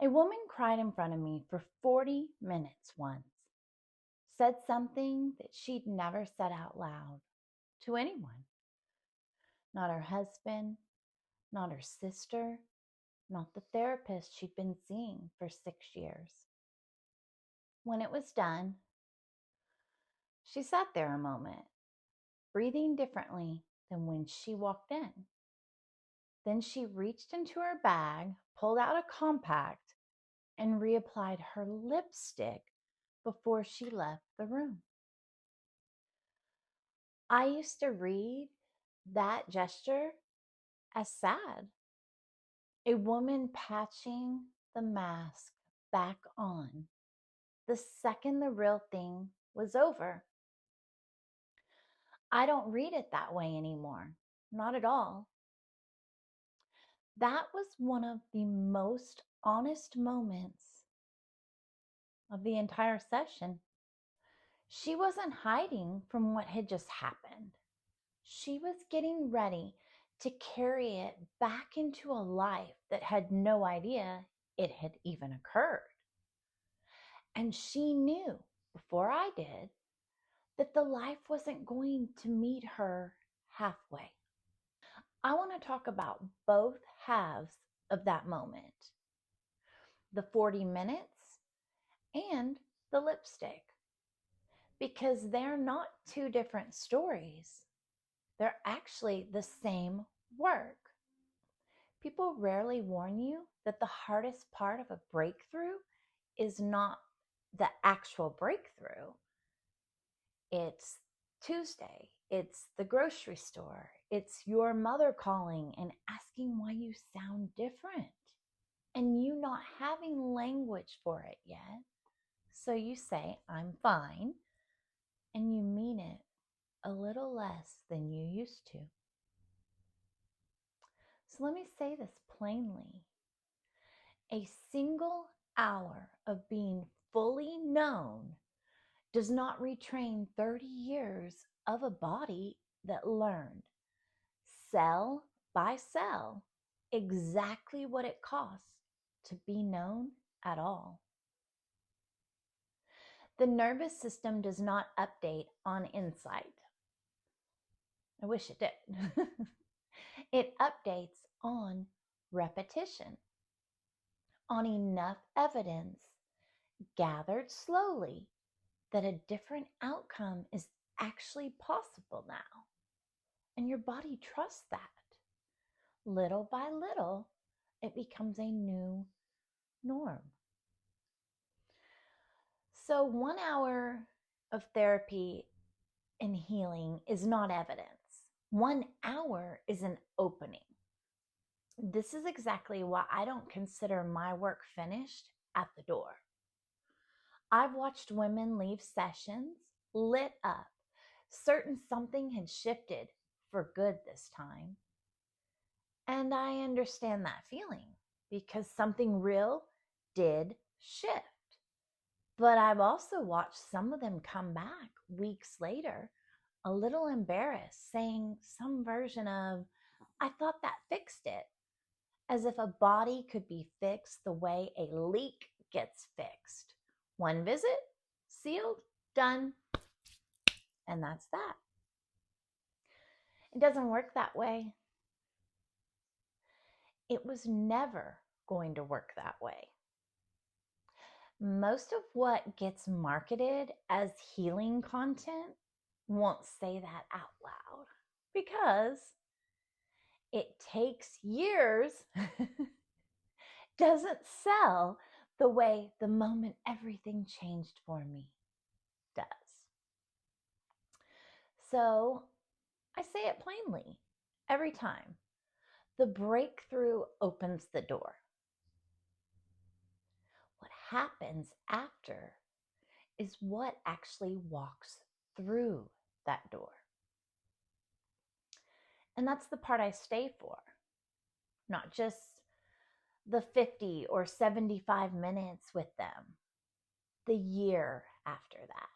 A woman cried in front of me for 40 minutes once, said something that she'd never said out loud to anyone. Not her husband, not her sister, not the therapist she'd been seeing for 6 years. When it was done, she sat there a moment, breathing differently than when she walked in. Then she reached into her bag, pulled out a compact, and reapplied her lipstick before she left the room. I used to read that gesture as sad. A woman patching the mask back on the second the real thing was over. I don't read it that way anymore. Not at all. That was one of the most honest moments of the entire session. She wasn't hiding from what had just happened. She was getting ready to carry it back into a life that had no idea it had even occurred. And she knew before I did that the life wasn't going to meet her halfway. I want to talk about both halves of that moment, the 40 minutes and the lipstick, because they're not two different stories. They're actually the same work. People rarely warn you that the hardest part of a breakthrough is not the actual breakthrough. It's Tuesday. It's the grocery store. It's your mother calling and asking why you sound different and you not having language for it yet. So you say, I'm fine, and you mean it a little less than you used to. So let me say this plainly. A single hour of being fully known does not retrain 30 years of a body that learned cell by cell exactly what it costs to be known at all. The nervous system does not update on insight. I wish it did. It updates on repetition, on enough evidence gathered slowly that a different outcome is actually possible now. And your body trusts that. Little by little, it becomes a new norm. So 1 hour of therapy and healing is not evidence. 1 hour is an opening. This is exactly why I don't consider my work finished at the door. I've watched women leave sessions lit up, certain something had shifted for good this time. And I understand that feeling because something real did shift. But I've also watched some of them come back weeks later, a little embarrassed, saying some version of, I thought that fixed it, as if a body could be fixed the way a leak gets fixed. One visit, sealed, done, and that's that. It doesn't work that way. It was never going to work that way. Most of what gets marketed as healing content won't say that out loud because it takes years, doesn't sell the way the moment everything changed for me does. So I say it plainly every time. The breakthrough opens the door. What happens after is what actually walks through that door. And that's the part I stay for, not just the 50 or 75 minutes with them, the year after that,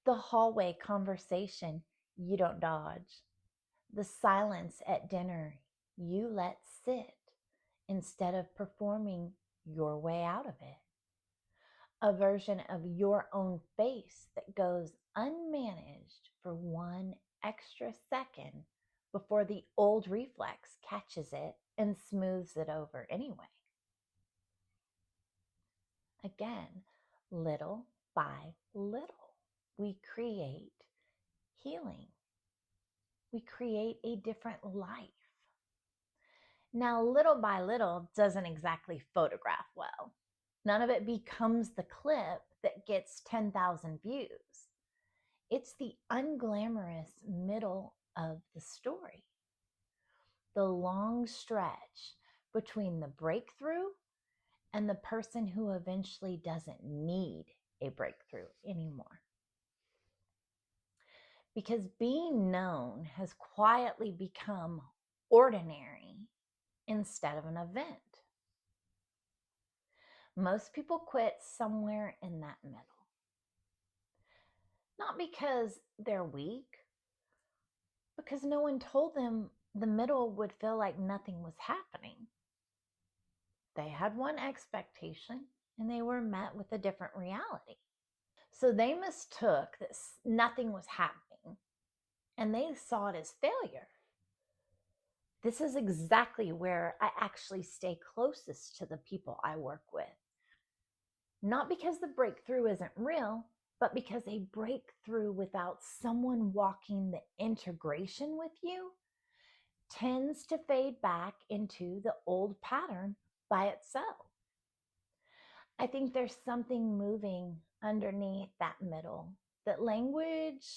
the hallway conversation you don't dodge, the silence at dinner you let sit instead of performing your way out of it. A version of your own face that goes unmanaged for one extra second before the old reflex catches it and smooths it over anyway. Again, little by little, we create healing. We create a different life. Now, little by little doesn't exactly photograph well. None of it becomes the clip that gets 10,000 views. It's the unglamorous middle of the story, the long stretch between the breakthrough and the person who eventually doesn't need a breakthrough anymore. Because being known has quietly become ordinary instead of an event. Most people quit somewhere in that middle. Not because they're weak, because no one told them the middle would feel like nothing was happening. They had one expectation and they were met with a different reality. So they mistook that nothing was happening and they saw it as failure. This is exactly where I actually stay closest to the people I work with. Not because the breakthrough isn't real, but because a breakthrough without someone walking the integration with you tends to fade back into the old pattern by itself. I think there's something moving underneath that middle that language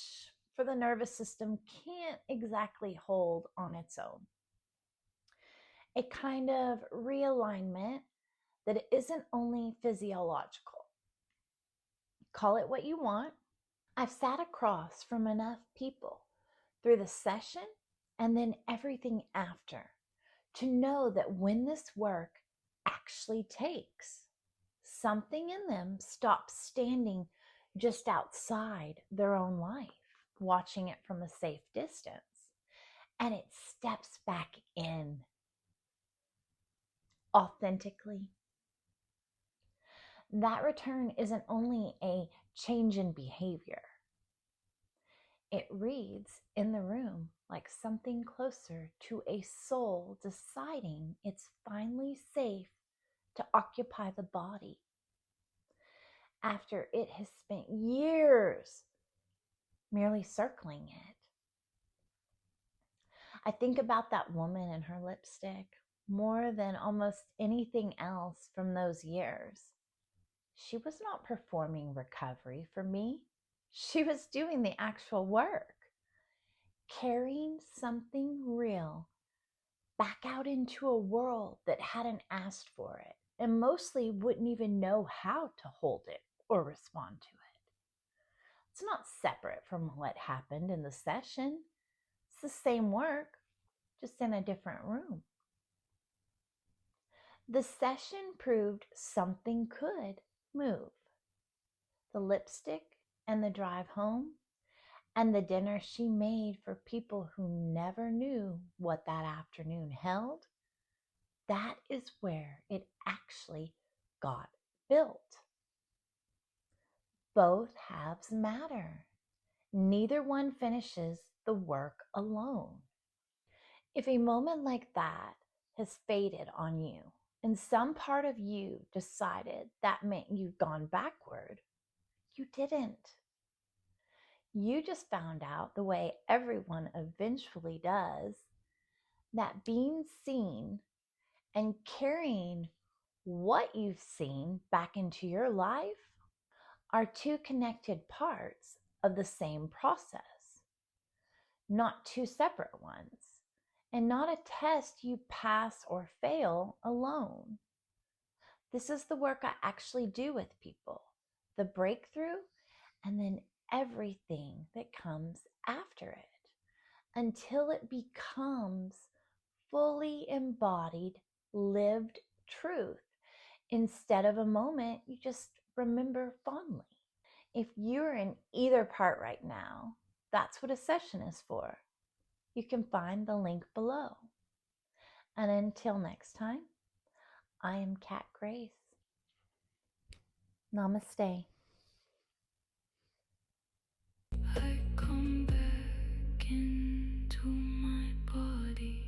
for the nervous system can't exactly hold on its own. A kind of realignment that isn't only physiological. Call it what you want. I've sat across from enough people through the session and then everything after to know that when this work actually takes, something in them stops standing just outside their own life, watching it from a safe distance, and it steps back in authentically. That return isn't only a change in behavior. It reads in the room like something closer to a soul deciding it's finally safe to occupy the body after it has spent years merely circling it. I think about that woman and her lipstick more than almost anything else from those years. She was not performing recovery for me. She was doing the actual work, carrying something real back out into a world that hadn't asked for it and mostly wouldn't even know how to hold it or respond to it. It's not separate from what happened in the session. It's the same work, just in a different room. The session proved something could move. The lipstick and the drive home and the dinner she made for people who never knew what that afternoon held, that is where it actually got built. Both halves matter. Neither one finishes the work alone. If a moment like that has faded on you and some part of you decided that meant you'd gone backward, you didn't. You just found out the way everyone eventually does, that being seen and carrying what you've seen back into your life are two connected parts of the same process, not two separate ones, and not a test you pass or fail alone. This is the work I actually do with people, the breakthrough, and then everything that comes after it, until it becomes fully embodied, lived truth instead of a moment you just remember fondly. If you're in either part right now, that's what a session is for. You can find the link below. And until next time, I am Kat Grace. Namaste. I come back into my body.